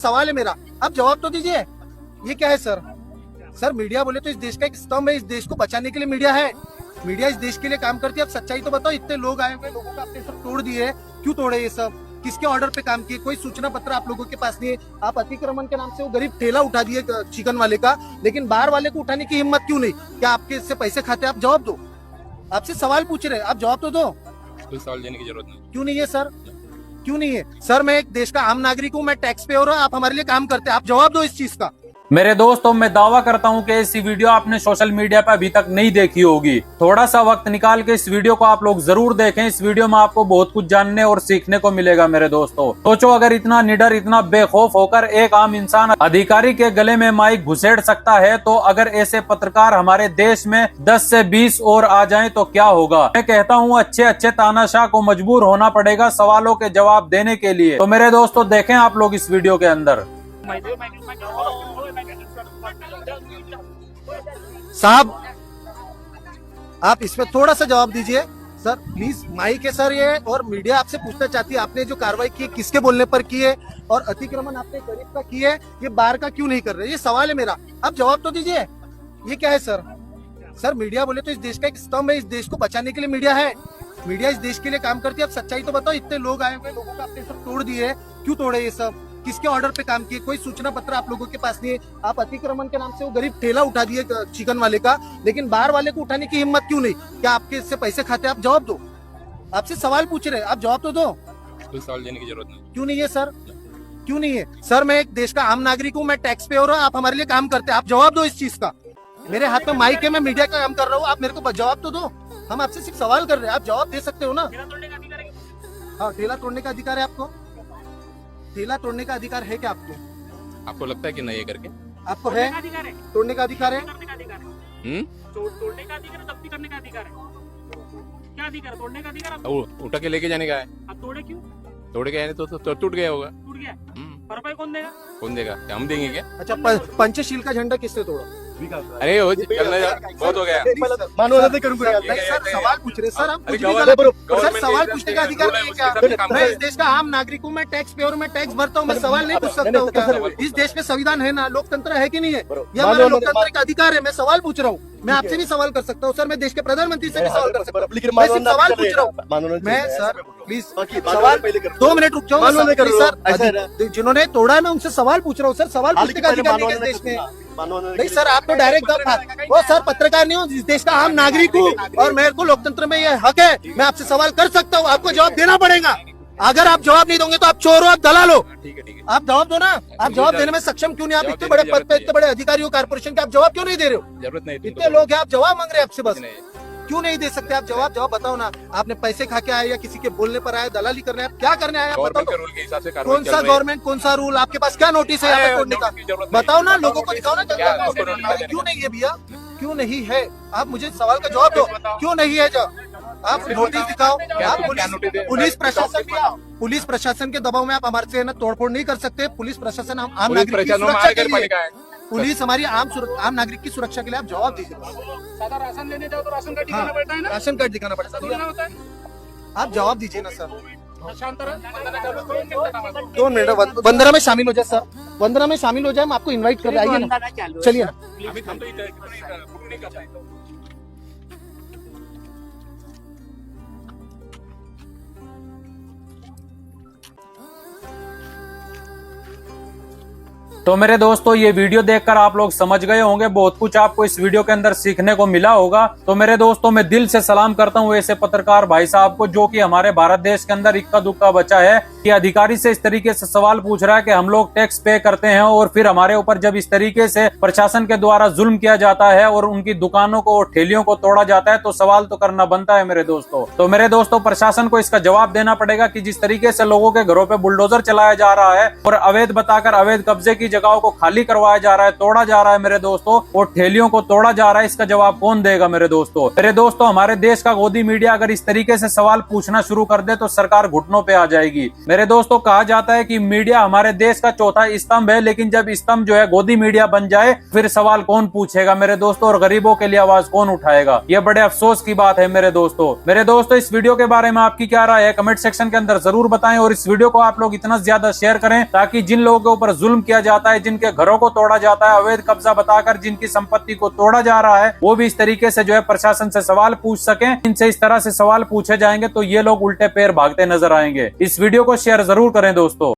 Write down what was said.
सवाल है मेरा, आप जवाब तो दीजिए। ये क्या है सर? सर मीडिया बोले तो इस देश का एक स्तंभ है, इस देश को बचाने के लिए मीडिया है। मीडिया इस देश के लिए काम करती है। अब सच्चाई तो बताओ, इतने लोग आए हुए, लोगों का आपने सब तोड़ दिए, क्यों तोड़े ये सब? किसके ऑर्डर पे काम किए? कोई सूचना पत्र आप लोगों के पास नहीं है। आप अतिक्रमण के नाम से वो गरीब ठेला उठा दिए चिकन वाले का, लेकिन बाहर वाले को उठाने की हिम्मत क्यों नहीं? क्या आपके इससे पैसे खाते? आप जवाब दो। आपसे सवाल पूछ रहे, आप जवाब तो दो। कोई सवाल देने की जरूरत नहीं। क्यों नहीं है सर? क्यों नहीं है सर? मैं एक देश का आम नागरिक हूँ, मैं टैक्स पेयर हूँ, आप हमारे लिए काम करते हैं, आप जवाब दो इस चीज का। मेरे दोस्तों, मैं दावा करता हूं कि ऐसी वीडियो आपने सोशल मीडिया पर अभी तक नहीं देखी होगी। थोड़ा सा वक्त निकाल के इस वीडियो को आप लोग जरूर देखें। इस वीडियो में आपको बहुत कुछ जानने और सीखने को मिलेगा। मेरे दोस्तों, सोचो अगर इतना निडर, इतना बेखौफ होकर एक आम इंसान अधिकारी के गले में माइक घुसेड़ सकता है, तो अगर ऐसे पत्रकार हमारे देश में 10 से 20 और आ जाएं तो क्या होगा? मैं कहता हूँ अच्छे अच्छे तानाशाह को मजबूर होना पड़ेगा सवालों के जवाब देने के लिए। तो मेरे दोस्तों, देखें आप लोग इस वीडियो के अंदर। साहब, आप इसमें थोड़ा सा जवाब दीजिए सर, प्लीज। माइक है सर ये, और मीडिया आपसे पूछना चाहती है, आपने जो कार्रवाई की है किसके बोलने पर की है, और अतिक्रमण आपने गरीब का की है, ये बाहर का क्यों नहीं कर रहे? ये सवाल है मेरा, आप जवाब तो दीजिए। ये क्या है सर? सर मीडिया बोले तो इस देश का एक स्तंभ है, इस देश को बचाने के लिए मीडिया है। मीडिया इस देश के लिए काम करती है। अब सच्चाई तो बताओ, इतने लोग आए हुए, लोगों का आपने सब तोड़ दिए, क्यों तोड़े ये सब? किसके ऑर्डर पे काम किए? कोई सूचना पत्र आप लोगों के पास नहीं है। आप अतिक्रमण के नाम से वो गरीब ठेला उठा दिए चिकन वाले का, लेकिन बाहर वाले को उठाने की हिम्मत क्यों नहीं? क्या आपके इससे पैसे खाते? आप जवाब दो। आपसे सवाल पूछ रहे, आप जवाब तो दो। कोई सवाल देने की जरूरत नहीं। क्यों नहीं है सर? क्यों नहीं है सर? मैं एक देश का आम नागरिक हूँ, मैं टैक्स पेयर हूँ, आप हमारे लिए काम करते हैं, आप जवाब दो इस चीज का। मेरे हाथ में माइक है, मैं मीडिया का काम कर रहा हूँ, आप मेरे को जवाब तो दो। हम आपसे सिर्फ सवाल कर रहे हैं, आप जवाब दे सकते हो ना? हाँ, ठेला तोड़ने का अधिकार है आपको। ठेला तोड़ने का अधिकार है क्या आपको? आपको लगता है कि नहीं है करके? आपको है तोड़ने का अधिकार है? तोड़ने का अधिकार है, जब्ती करने का अधिकार है। क्या अधिकार? तोड़ने का अधिकार है। उठा के लेके जाने का है। अब तोड़े क्यों? तोड़ गया तो टूट गया होगा। टूट गया, भरपाई कौन देगा? कौन देगा? हम देंगे क्या? अच्छा, पंचशील का झंडा किसने तोड़ा? अरे बहुत हो गया। नहीं सर, सवाल पूछ रहे सर, आप कुछ भी सर, सवाल पूछने का अधिकार नहीं है क्या? मैं इस देश का आम नागरिक हूँ, मैं टैक्स पेयर हूँ, मैं टैक्स भरता हूँ, मैं सवाल नहीं पूछ सकता हूँ क्या? इस देश में संविधान है ना, लोकतंत्र है कि नहीं है? यह हमारा लोकतंत्र का अधिकार है। मैं सवाल पूछ रहा हूँ, मैं आपसे भी सवाल कर सकता हूँ सर, मैं देश के प्रधानमंत्री से भी सवाल कर सकता हूँ, मैं सिर्फ सवाल पूछ रहा हूँ। मैं सर प्लीज सवाल 2 मिनट रुक जाओ सर। जिन्होंने तोड़ा है मैं उनसे सवाल पूछ रहा हूँ सर, सवाल पूछने का अधिकार नहीं है इस देश में। नहीं सर, आप तो डायरेक्ट वो सर पत्रकार नहीं हो, इस देश का आम नागरिक हूँ, और मेरे को लोकतंत्र में ये हक है, मैं आपसे सवाल कर सकता हूँ, आपको जवाब देना पड़ेगा। अगर आप जवाब नहीं दोगे तो आप चोर हो, आप दलाल हो। आप जवाब दो ना, आप जवाब देने में सक्षम क्यों नहीं? आप इतने बड़े पद पे, इतने बड़े अधिकारी हो कारपोरेशन के, आप जवाब क्यों नहीं दे रहे हो? जरूरत नहीं। इतने लोग हैं, आप जवाब मांग रहे हैं आपसे, बस क्यों नहीं दे सकते आप जवाब? जवाब बताओ ना, आपने पैसे खा के आए या किसी के बोलने पर आए, दलाली करने आए, क्या करने आए? बताओ कौन सा गवर्नमेंट, कौन सा रूल, आपके पास क्या नोटिस है यहाँ पे तोड़ने का? बताओ ना, लोगों को दिखाओ ना। क्यों नहीं है भैया? क्यों नहीं है? आप मुझे सवाल का जवाब दो, क्यों नहीं है? आप नोटिस दिखाओ। आप पुलिस प्रशासन के दबाव में आप हमारे से तोड़फोड़ नहीं कर सकते। पुलिस प्रशासन हम आम नागरिक की सुरक्षा के लिए, पुलिस हमारी आम नागरिक की सुरक्षा के लिए, आप जवाब दीजिए। सादा राशन लेने जाओ तो राशन कार्ड दिखाना पड़ता है ना? राशन कार्ड दिखाना पड़ता है, आप जवाब दीजिए ना सर। 2 मिनट, वंदना में शामिल हो जाए सर, वंदना में शामिल हो जाए, हम आपको इनवाइट कर रहे हैं, आइए ना, चलिए ना। तो मेरे दोस्तों, ये वीडियो देखकर आप लोग समझ गए होंगे, बहुत कुछ आपको इस वीडियो के अंदर सीखने को मिला होगा। तो मेरे दोस्तों, मैं दिल से सलाम करता हूँ ऐसे पत्रकार भाई साहब को, जो कि हमारे भारत देश के अंदर इक्का दुक्का बचा है कि अधिकारी से इस तरीके से सवाल पूछ रहा है कि हम लोग टैक्स पे करते हैं, और फिर हमारे ऊपर जब इस तरीके से प्रशासन के द्वारा जुल्म किया जाता है और उनकी दुकानों को और ठेलियों को तोड़ा जाता है, तो सवाल तो करना बनता है मेरे दोस्तों। तो मेरे दोस्तों, प्रशासन को इसका जवाब देना पड़ेगा कि जिस तरीके से लोगों के घरों पे बुलडोजर चलाया जा रहा है और अवैध बताकर अवैध कब्जे की जगहों को खाली करवाया जा रहा है, तोड़ा जा रहा है मेरे दोस्तों, और ठेलियों को तोड़ा जा रहा है, इसका जवाब कौन देगा मेरे दोस्तों? मेरे दोस्तों, हमारे देश का गोदी मीडिया अगर इस तरीके से सवाल पूछना शुरू कर दे तो सरकार घुटनों पे आ जाएगी। मेरे दोस्तों, कहा जाता है कि मीडिया हमारे देश का चौथा स्तंभ है, लेकिन जब स्तंभ जो है गोदी मीडिया बन जाए फिर सवाल कौन पूछेगा मेरे दोस्तों, और गरीबों के लिए आवाज कौन उठाएगा? ये बड़े अफसोस की बात है मेरे दोस्तों। मेरे दोस्तों, इस वीडियो के बारे में आपकी क्या राय है कमेंट सेक्शन के अंदर जरूर बताएं, और इस वीडियो को आप लोग इतना ज्यादा शेयर करें ताकि जिन लोगों के ऊपर जुल्म किया जाता है, जिनके घरों को तोड़ा जाता है, अवैध कब्जा बताकर जिनकी संपत्ति को तोड़ा जा रहा है, वो भी इस तरीके से जो है प्रशासन से सवाल पूछ सकें। इनसे इस तरह से सवाल पूछे जाएंगे तो ये लोग उल्टे पैर भागते नजर आएंगे। इस वीडियो को शेयर जरूर करें दोस्तों।